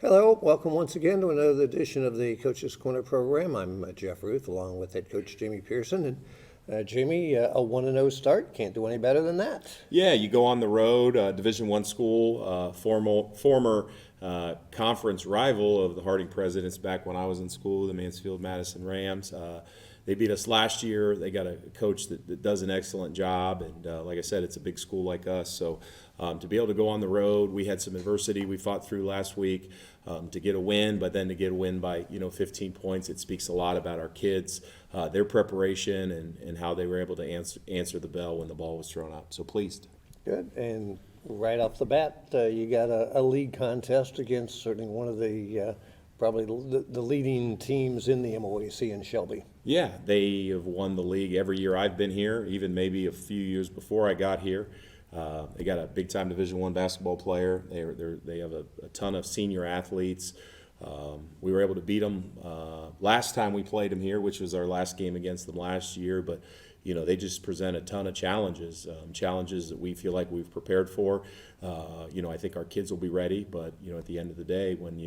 Hello, welcome once again to another edition of the Coach's Corner program. I'm Jeff Ruth, along with head coach Jamie Pearson. And Jamie, a 1-0 start, can't do any better than that. Yeah, you go on the road, Division I school, former conference rival of the Harding Presidents back when I was in school, the Mansfield Madison Rams. They beat us last year. They got a coach that does an excellent job, and like I said, it's a big school like us. So to be able to go on the road, we had some adversity we fought through last week to get a win, but then to get a win by 15 points, it speaks a lot about our kids, their preparation, and how they were able to answer the bell when the ball was thrown up. So pleased. Good, and right off the bat, you got a league contest against certainly one of the probably the leading teams in the MOAC in Shelby. Yeah, they have won the league every year I've been here, even maybe a few years before I got here. They got a big-time Division I basketball player. They have a ton of senior athletes. We were able to beat them last time we played them here, which was our last game against them last year. But they just present a ton of challenges, challenges that we feel like we've prepared for. I think our kids will be ready. But at the end of the day, when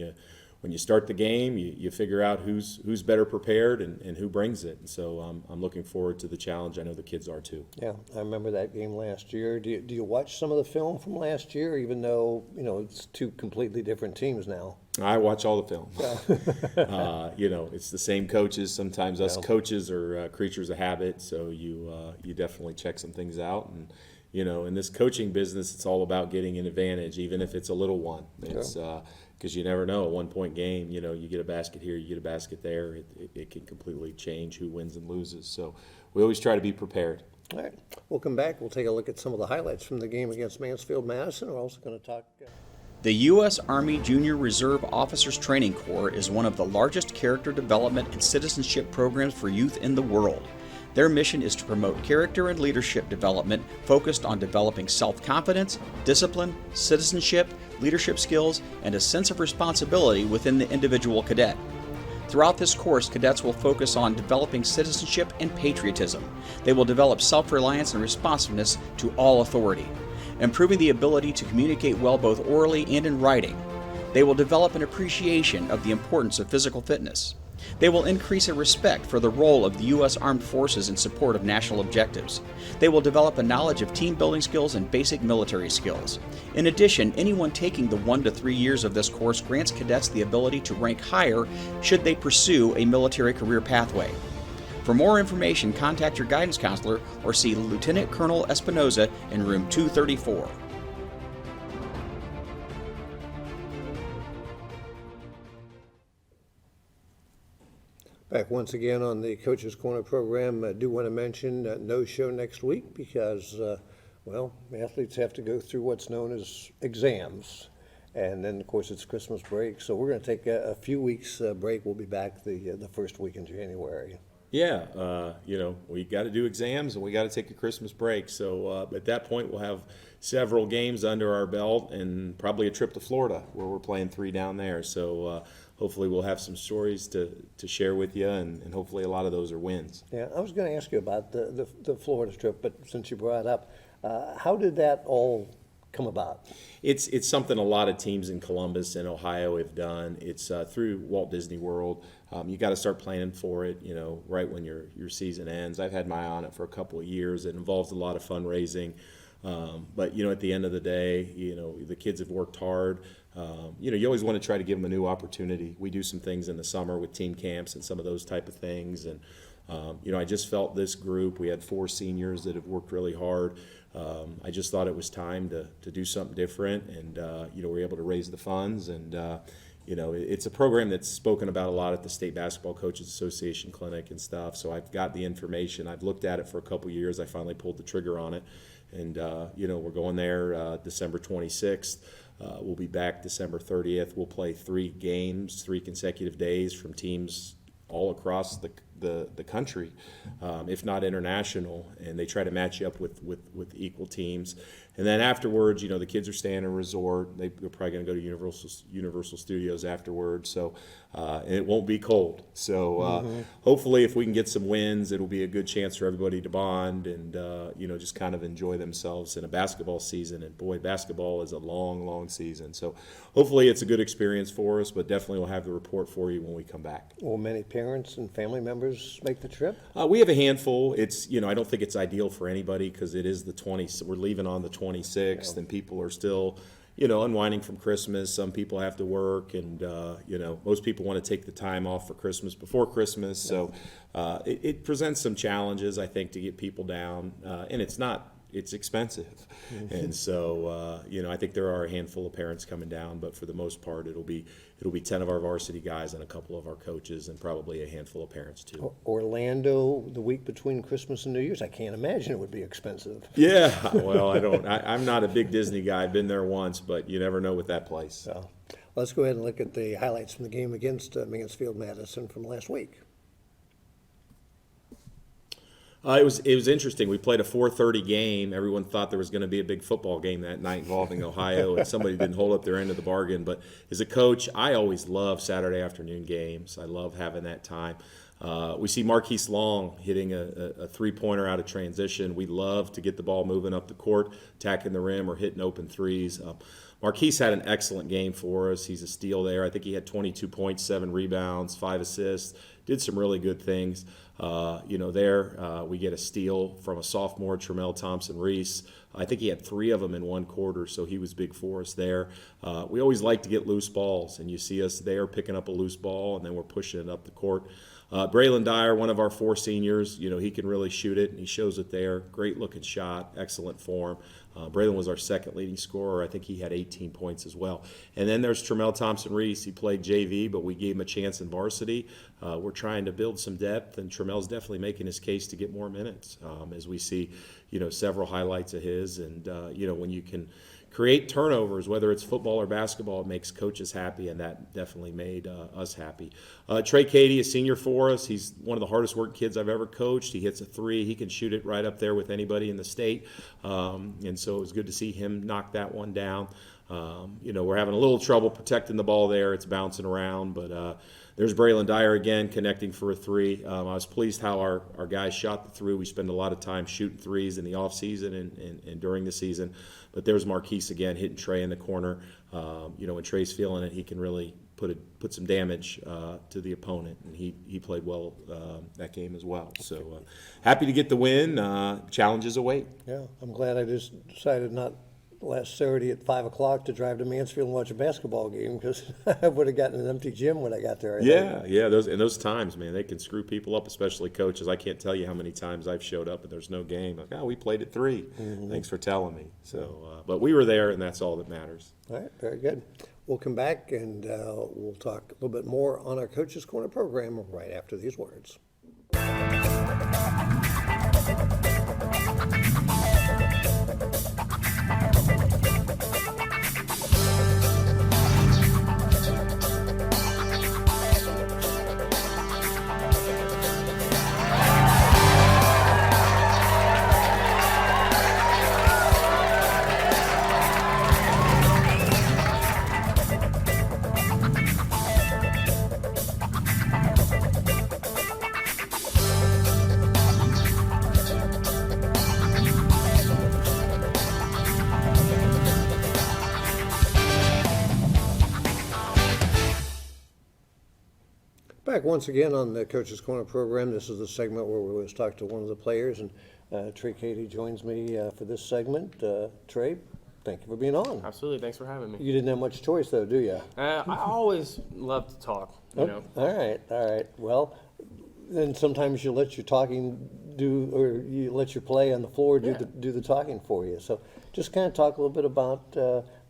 you start the game, you figure out who's better prepared and who brings it. And so I'm looking forward to the challenge. I know the kids are too. Yeah, I remember that game last year. Do you watch some of the film from last year, even though it's two completely different teams now? I watch all the film. It's the same coaches. Sometimes us coaches are creatures of habit, so you definitely check some things out. And in this coaching business, it's all about getting an advantage, even if it's a little one. It's because you never know. A one-point game, you get a basket here, you get a basket there. It can completely change who wins and loses. So we always try to be prepared. All right, we'll come back. We'll take a look at some of the highlights from the game against Mansfield Madison. We're also going to talk. The U.S. Army Junior Reserve Officers Training Corps is one of the largest character development and citizenship programs for youth in the world. Their mission is to promote character and leadership development focused on developing self-confidence, discipline, citizenship, leadership skills, and a sense of responsibility within the individual cadet. Throughout this course, cadets will focus on developing citizenship and patriotism. They will develop self-reliance and responsiveness to all authority, improving the ability to communicate well both orally and in writing. They will develop an appreciation of the importance of physical fitness. They will increase a respect for the role of the U.S. Armed Forces in support of national objectives. They will develop a knowledge of team-building skills and basic military skills. In addition, anyone taking the 1 to 3 years of this course grants cadets the ability to rank higher should they pursue a military career pathway. For more information, contact your guidance counselor or see Lieutenant Colonel Espinoza in room 234. Back once again on the Coach's Corner program. I do want to mention no show next week because, athletes have to go through what's known as exams. And then, of course, it's Christmas break. So we're going to take a few weeks break. We'll be back the first week in January. Yeah, we got to do exams and we got to take a Christmas break. So at that point, we'll have several games under our belt and probably a trip to Florida where we're playing 3 down there. So hopefully we'll have some stories to share with you, and hopefully a lot of those are wins. Yeah, I was going to ask you about the Florida trip, but since you brought it up, how did that all come about? It's something a lot of teams in Columbus and Ohio have done. It's through Walt Disney World. You got to start planning for it, right when your season ends. I've had my eye on it for a couple of years. It involves a lot of fundraising. But, at the end of the day, the kids have worked hard. You always want to try to give them a new opportunity. We do some things in the summer with team camps and some of those type of things. And, I just felt this group, we had 4 seniors that have worked really hard. I just thought it was time to do something different. And, we're able to raise the funds. And, it's a program that's spoken about a lot at the State Basketball Coaches Association clinic and stuff. So I've got the information. I've looked at it for a couple of years. I finally pulled the trigger on it. And, we're going there December 26th. We'll be back December 30th. We'll play 3 games, 3 consecutive days from teams all across the country, if not international, and they try to match you up with equal teams. And then afterwards, the kids are staying in a resort. They're probably going to go to Universal Studios afterwards. So, and it won't be cold. So hopefully if we can get some wins, it'll be a good chance for everybody to bond and, just kind of enjoy themselves in a basketball season. And boy, basketball is a long, long season. So hopefully it's a good experience for us, but definitely we'll have the report for you when we come back. Will many parents and family members make the trip? We have a handful. It's, I don't think it's ideal for anybody because it is the 20th. We're leaving on the 26th, and people are still, unwinding from Christmas. Some people have to work, and, most people want to take the time off for Christmas before Christmas. So it presents some challenges, I think, to get people down. And it's expensive. And so, I think there are a handful of parents coming down, but for the most part, it'll be 10 of our varsity guys and a couple of our coaches and probably a handful of parents too. Orlando, the week between Christmas and New Year's, I can't imagine it would be expensive. Yeah, well, I'm not a big Disney guy. I've been there once, but you never know with that place. So let's go ahead and look at the highlights from the game against Mansfield Madison from last week. It was interesting. We played a 4:30 game. Everyone thought there was going to be a big football game that night involving Ohio, and somebody didn't hold up their end of the bargain. But as a coach, I always love Saturday afternoon games. I love having that time. We see Marquise Long hitting a three-pointer out of transition. We love to get the ball moving up the court, attacking the rim, or hitting open threes. Marquise had an excellent game for us. He's a steal there. I think he had 22 points, 7 rebounds, 5 assists, did some really good things. We get a steal from a sophomore, Tremel Thompson-Reese. I think he had 3 of them in one quarter, so he was big for us there. We always like to get loose balls, and you see us there picking up a loose ball, and then we're pushing it up the court. Braylon Dyer, one of our 4 seniors, he can really shoot it, and he shows it there. Great looking shot, excellent form. Braylon was our second leading scorer. I think he had 18 points as well. And then there's Tremel Thompson-Reese. He played JV, but we gave him a chance in varsity. We're trying to build some depth, and Tremel's definitely making his case to get more minutes as we see, several highlights of his. And, when you can create turnovers, whether it's football or basketball, it makes coaches happy, and that definitely made us happy. Trey Cady, a senior for us. He's one of the hardest working kids I've ever coached. He hits a 3. He can shoot it right up there with anybody in the state. And so it was good to see him knock that one down. We're having a little trouble protecting the ball there. It's bouncing around, but there's Braylon Dyer again connecting for a 3. I was pleased how our guys shot the 3. We spend a lot of time shooting 3s in the off season and during the season. But there's Marquise again hitting Trey in the corner. When Trey's feeling it, he can really put some damage to the opponent, and he played well that game as well. So happy to get the win. Challenges await. Yeah, I'm glad I just decided not last Saturday at 5 o'clock to drive to Mansfield and watch a basketball game because I would have gotten an empty gym when I got there. Yeah. Those times, man, they can screw people up, especially coaches. I can't tell you how many times I've showed up and there's no game. Like, we played at 3. Mm-hmm. Thanks for telling me. So, but we were there, and that's all that matters. All right, very good. We'll come back and we'll talk a little bit more on our Coach's Corner program right after these words. Back once again on the Coach's Corner program. This is the segment where we always talk to one of the players, and Trey Cady joins me for this segment. Trey, thank you for being on. Absolutely, thanks for having me. You didn't have much choice, though, do you? I always love to talk, you know. All right. Well, then sometimes you let your talking or you let your play on the floor do the talking for you. So just kind of talk a little bit about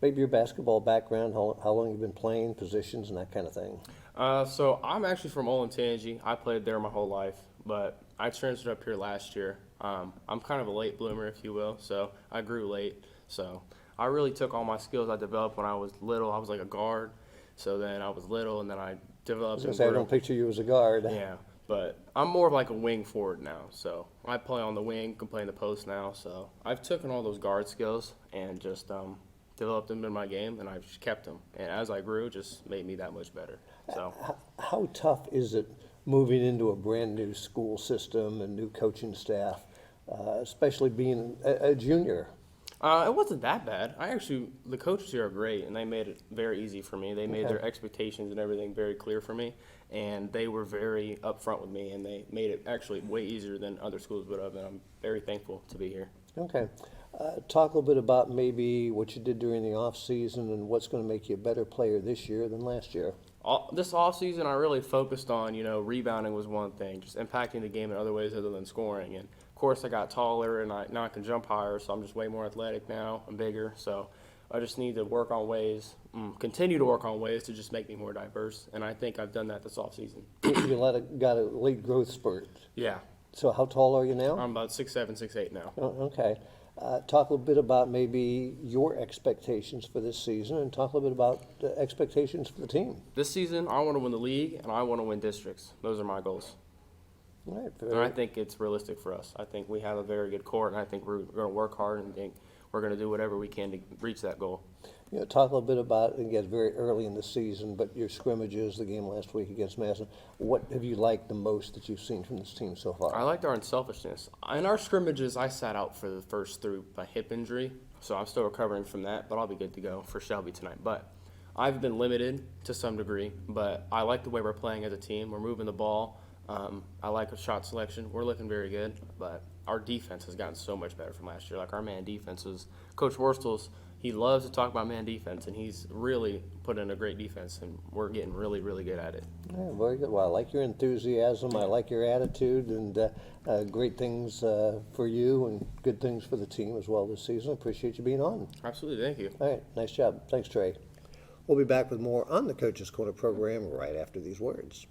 maybe your basketball background, how long you've been playing, positions, and that kind of thing. So I'm actually from Olentangy. I played there my whole life, but I transferred up here last year. I'm kind of a late bloomer, if you will, so I grew late. So I really took all my skills I developed when I was little. I was like a guard, so then I was little, and then I developed. I don't picture you as a guard. Yeah, But I'm more of like a wing forward now. So I play on the wing, can play in the post now. So I've taken all those guard skills and just developed them in my game, and I've just kept them. And as I grew, it just made me that much better. So How tough is it moving into a brand-new school system and new coaching staff, especially being a junior? it wasn't that bad. The coaches here are great, and they made it very easy for me. They made their expectations and everything very clear for me, and they were very upfront with me, and they made it actually way easier than other schools would have, and I'm very thankful to be here. Okay. Talk a little bit about maybe what you did during the off-season and what's going to make you a better player this year than last year. This offseason, I really focused on, rebounding was one thing, just impacting the game in other ways other than scoring. And, of course, I got taller, and now I can jump higher, so I'm just way more athletic now. I'm bigger, so I just need to continue to work on ways to just make me more diverse, and I think I've done that this offseason. You got a late growth spurt. Yeah, So how tall are you now? I'm about 6'7", 6'8" now. Oh, okay. Talk a little bit about maybe your expectations for this season, and talk a little bit about the expectations for the team. This season, I want to win the league, and I want to win districts. Those are my goals. All right. And I think it's realistic for us. I think we have a very good court, and I think we're going to work hard and think we're going to do whatever we can to reach that goal. Talk a little bit about, again, very early in the season, but your scrimmages, the game last week against Madison. What have you liked the most that you've seen from this team so far? I liked our unselfishness. In our scrimmages, I sat out for the first through my hip injury, so I'm still recovering from that, but I'll be good to go for Shelby tonight. But I've been limited to some degree, but I like the way we're playing as a team. We're moving the ball. I like a shot selection. We're looking very good, but our defense has gotten so much better from last year. Like our man defenses, Coach Worstel's, he loves to talk about man defense, and he's really put in a great defense, and we're getting really, really good at it. Yeah, very good. Well, I like your enthusiasm. I like your attitude, and great things for you and good things for the team as well this season. Appreciate you being on. Absolutely, thank you. All right, nice job. Thanks, Trey. We'll be back with more on the Coach's Corner program right after these words.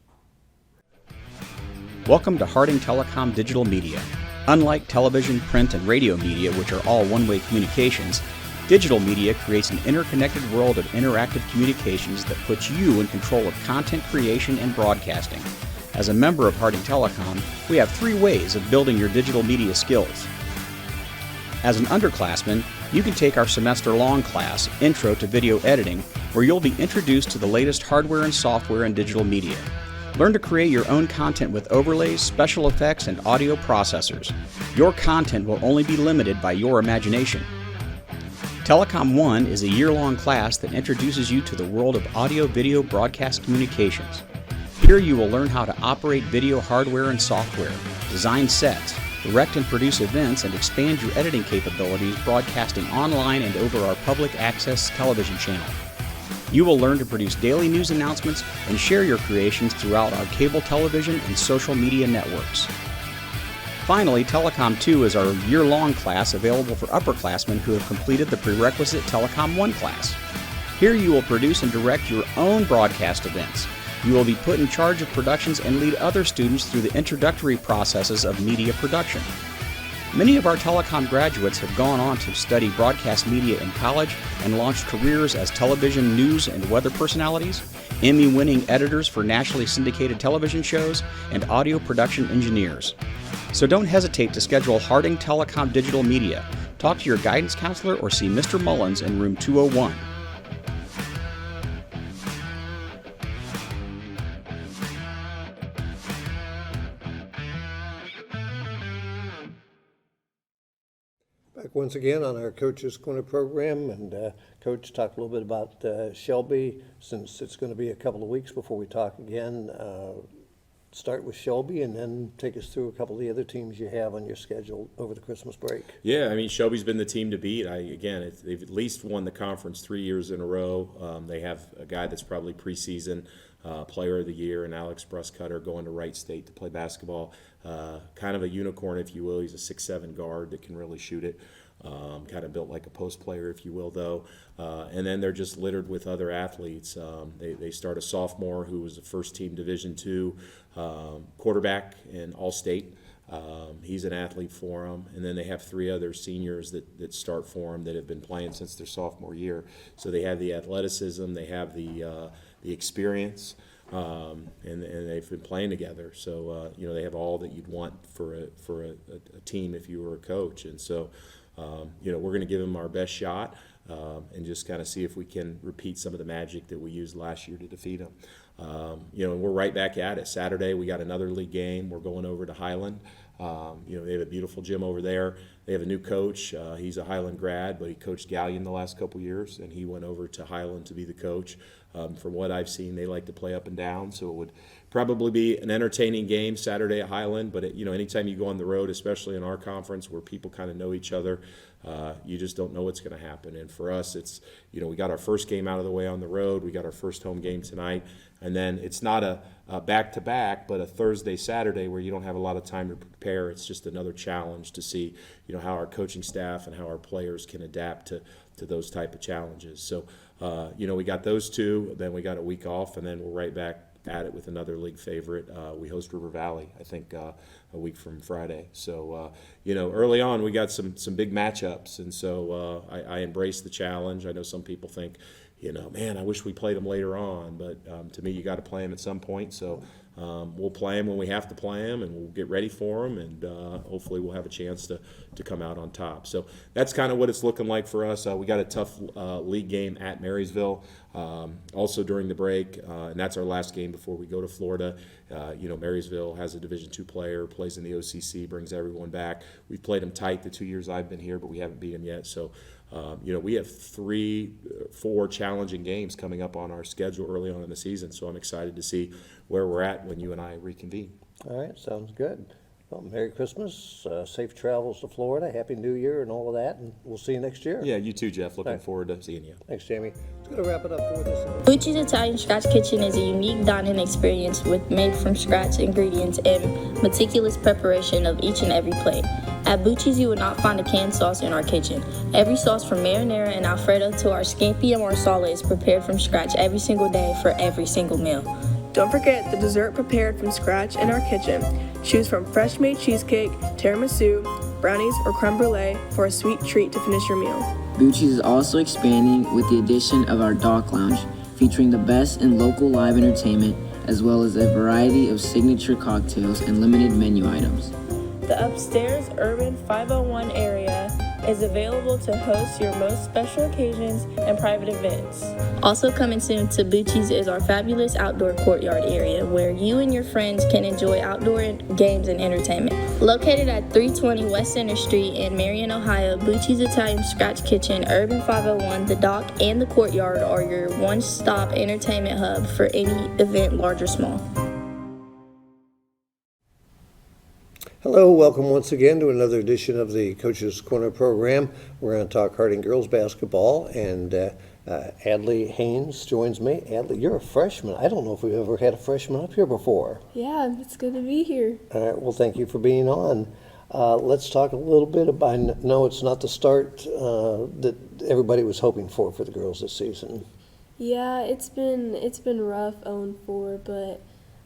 Welcome to Harding Telecom Digital Media. Unlike television, print, and radio media, which are all one-way communications, digital media creates an interconnected world of interactive communications that puts you in control of content creation and broadcasting. As a member of Harding Telecom, we have 3 ways of building your digital media skills. As an underclassman, you can take our semester-long class, Intro to Video Editing, where you'll be introduced to the latest hardware and software in digital media. Learn to create your own content with overlays, special effects, and audio processors. Your content will only be limited by your imagination. Telecom 1 is a year-long class that introduces you to the world of audio-video broadcast communications. Here you will learn how to operate video hardware and software, design sets, direct and produce events, and expand your editing capabilities broadcasting online and over our public access television channel. You will learn to produce daily news announcements and share your creations throughout our cable television and social media networks. Finally, Telecom 2 is our year-long class available for upperclassmen who have completed the prerequisite Telecom 1 class. Here you will produce and direct your own broadcast events. You will be put in charge of productions and lead other students through the introductory processes of media production. Many of our telecom graduates have gone on to study broadcast media in college and launched careers as television news and weather personalities, Emmy-winning editors for nationally syndicated television shows, and audio production engineers. So don't hesitate to schedule Harding Telecom Digital Media. Talk to your guidance counselor or see Mr. Mullins in room 201. Back once again on our Coach's Corner program, and Coach, talk a little bit about Shelby, since it's going to be a couple of weeks before we talk again. Start with Shelby and then take us through a couple of the other teams you have on your schedule over the Christmas break. Yeah, I mean, Shelby's been the team to beat. They've at least won the conference 3 years in a row. They have a guy that's probably preseason player of the year, and Alex Bruscutter going to Wright State to play basketball. Kind of a unicorn, if you will. He's a 6'7" guard that can really shoot it. Kind of built like a post player, if you will, though. And then they're just littered with other athletes. They start a sophomore who was a first-team Division II quarterback in All-State. He's an athlete for them. And then they have 3 other seniors that start for them that have been playing since their sophomore year. So they have the athleticism, they have the experience. and they've been playing together. So they have all that you'd want for a team if you were a coach. And so we're going to give them our best shot and just kind of see if we can repeat some of the magic that we used last year to defeat them. And we're right back at it. Saturday we got another league game. We're going over to Highland. They have a beautiful gym over there. They have a new coach. He's a Highland grad, but he coached Galleon the last couple years, and he went over to Highland to be the coach. From what I've seen, they like to play up and down, so it would probably be an entertaining game Saturday at Highland. But anytime you go on the road, especially in our conference where people kind of know each other, you just don't know what's going to happen. And for us, it's we got our first game out of the way on the road. We got our first home game tonight, and then it's not a back-to-back, but a Thursday, Saturday where you don't have a lot of time to prepare. It's just another challenge to see how our coaching staff and how our players can adapt to those type of challenges. So we got those two, then we got a week off, and then we're right back at it with another league favorite. We host River Valley, I think, a week from Friday. So, early on we got some big matchups, and so I embrace the challenge. I know some people think, man, I wish we played them later on, but to me, you got to play them at some point. So we'll play them when we have to play them, and we'll get ready for them, and hopefully we'll have a chance to come out on top. So that's kind of what it's looking like for us. We got a tough league game at Marysville also during the break, and that's our last game before we go to Florida. Marysville has a Division II player, plays in the OCC, brings everyone back. We've played them tight the 2 years I've been here, but we haven't beat them yet. So we have 3-4 challenging games coming up on our schedule early on in the season, so I'm excited to see where we're at when you and I reconvene. All right, sounds good. Well, Merry Christmas, safe travels to Florida, Happy New Year and all of that, and we'll see you next year. Yeah, you too, Jeff. Looking Right. forward to seeing you. Thanks, Jamie. It's going to wrap it up for this episode. Bucci's Italian Scratch Kitchen is a unique dining experience with made-from-scratch ingredients and meticulous preparation of each and every plate. At Bucci's, you will not find a canned sauce in our kitchen. Every sauce from marinara and Alfredo to our scampi and marsala is prepared from scratch every single day for every single meal. Don't forget the dessert prepared from scratch in our kitchen. Choose from fresh-made cheesecake, tiramisu, brownies, or creme brulee for a sweet treat to finish your meal. Bucci's is also expanding with the addition of our Dock Lounge, featuring the best in local live entertainment, as well as a variety of signature cocktails and limited menu items. The upstairs Urban 501 area is available to host your most special occasions and private events. Also coming soon to Bucci's is our fabulous outdoor courtyard area where you and your friends can enjoy outdoor games and entertainment. Located at 320 West Center Street in Marion, Ohio, Bucci's Italian Scratch Kitchen, Urban 501, the Dock, and the Courtyard are your one-stop entertainment hub for any event, large or small. Hello, welcome once again to another edition of the Coach's Corner program. We're going to talk Harding girls basketball, and Adley Haynes joins me. Adley, you're a freshman. I don't know if we've ever had a freshman up here before. Yeah, it's good to be here. All right, well, thank you for being on. Let's talk a little bit about, I know it's not the start that everybody was hoping for the girls this season. Yeah, it's been rough 0-4, but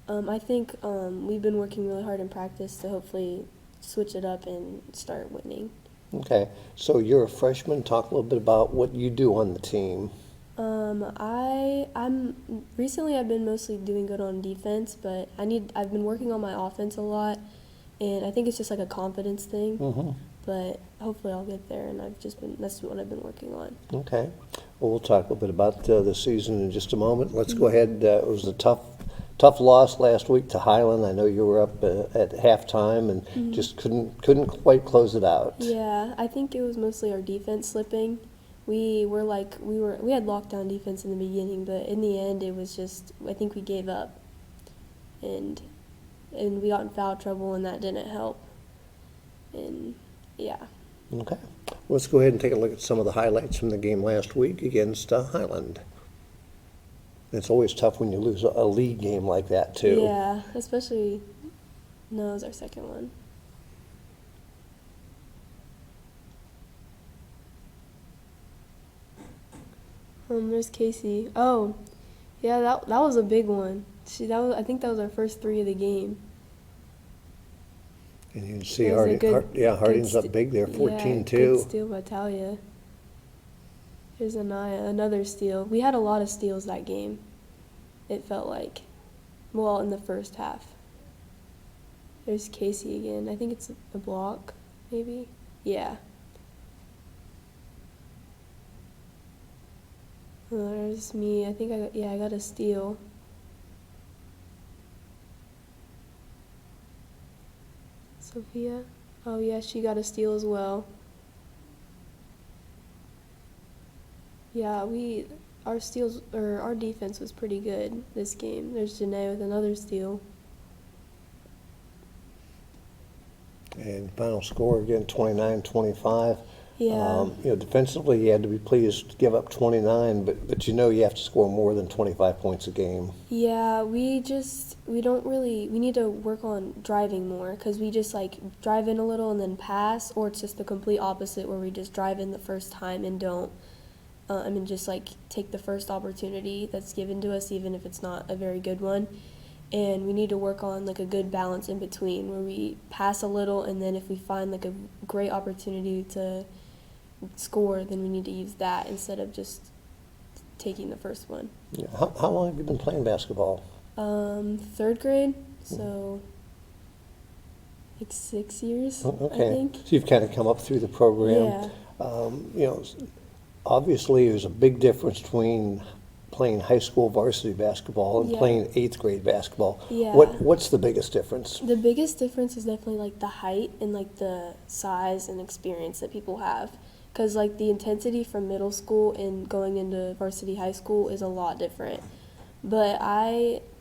I think we've been working really hard in practice to hopefully switch it up and start winning. Okay, so you're a freshman. Talk a little bit about what you do on the team. Recently I've been mostly doing good on defense, but I've been working on my offense a lot, and I think it's just like a confidence thing. Mm-hmm. But hopefully I'll get there, and that's what I've been working on. Okay, well, we'll talk a little bit about the season in just a moment. Let's go ahead. It was a tough loss last week to Highland. I know you were up at halftime and just couldn't quite close it out. Yeah, I think it was mostly our defense slipping. We had lockdown defense in the beginning, but in the end it was just, I think we gave up, and we got in foul trouble, and that didn't help. And yeah. Okay, let's go ahead and take a look at some of the highlights from the game last week against Highland. It's always tough when you lose a league game like that, too. Yeah, especially, no, it was our second one. There's Casey. Oh, yeah, that was a big one. I think that was our first 3 of the game. And you can see It was a Harding's good up big there, 14-2. Yeah, good steal by Talia. Here's Anaya, another steal. We had a lot of steals that game, it felt like. Well, in the first half. There's Casey again. I think it's a block, maybe. Yeah. There's me. I think I got a steal. Sophia. Oh yeah, she got a steal as well. Yeah, our defense was pretty good this game. There's Janae with another steal. And final score again, 29-25. Yeah. Defensively, you had to be pleased to give up 29, but you have to score more than 25 points a game. Yeah, we need to work on driving more, because we just like drive in a little and then pass, or it's just the complete opposite where we just drive in the first time and don't, just like take the first opportunity that's given to us, even if it's not a very good one. And we need to work on like a good balance in between where we pass a little, and then if we find like a great opportunity to score, then we need to use that instead of just taking the first one. Yeah. How long have you been playing basketball? 3rd grade, so like 6 years, Okay. I think. So you've kind of come up through the program. Yeah. Obviously there's a big difference between playing high school varsity basketball and Yeah. playing 8th grade basketball. Yeah. What's the biggest difference? The biggest difference is definitely like the height and like the size and experience that people have. Because like the intensity from middle school and going into varsity high school is a lot different. But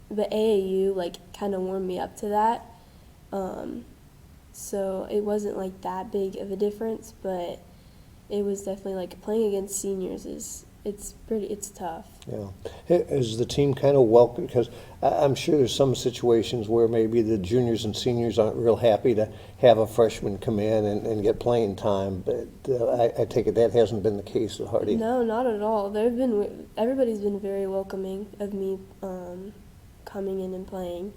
the AAU like kind of warmed me up to that. So it wasn't like that big of a difference, but it was definitely like playing against seniors it's tough. Yeah. Is the team kind of welcome? Because I'm sure there's some situations where maybe the juniors and seniors aren't real happy to have a freshman come in and get playing time, but I take it that hasn't been the case at Hardy. No, not at all. Everybody's been very welcoming of me coming in and playing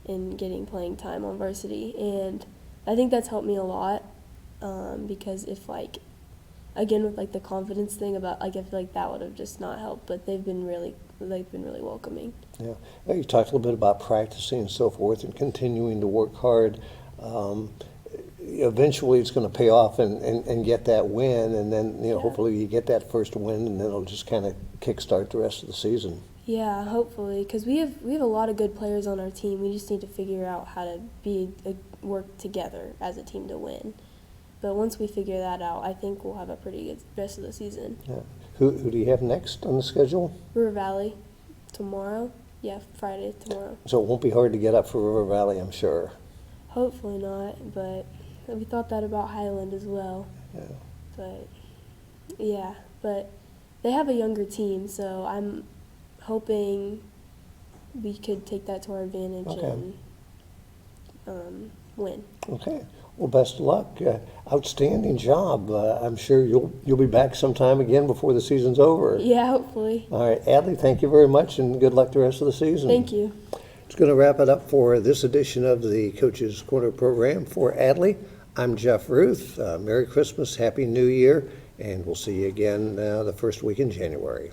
and getting playing time on varsity, and I think that's helped me a lot because if like, again with like the confidence thing about like I feel like that would have just not helped, but they've been really welcoming. Yeah. You talked a little bit about practicing and so forth and continuing to work hard. Eventually it's going to pay off and get that win, and then hopefully you get that first win, and then it'll just kind of kickstart the rest of the season. Yeah, hopefully, because we have a lot of good players on our team. We just need to figure out how to work together as a team to win. But once we figure that out, I think we'll have a pretty good rest of the season. Yeah. Who do you have next on the schedule? River Valley tomorrow. Yeah, Friday tomorrow. So it won't be hard to get up for River Valley, I'm sure. Hopefully not, but we thought that about Highland as well. Yeah. But they have a younger team, so I'm hoping we could take that to our advantage and win. Okay. Well, best of luck. Outstanding job. I'm sure you'll be back sometime again before the season's over. Yeah, hopefully. All right, Adley, thank you very much, and good luck the rest of the season. Thank you. It's going to wrap it up for this edition of the Coach's Corner program. For Adley, I'm Jeff Ruth. Merry Christmas, Happy New Year, and we'll see you again the first week in January.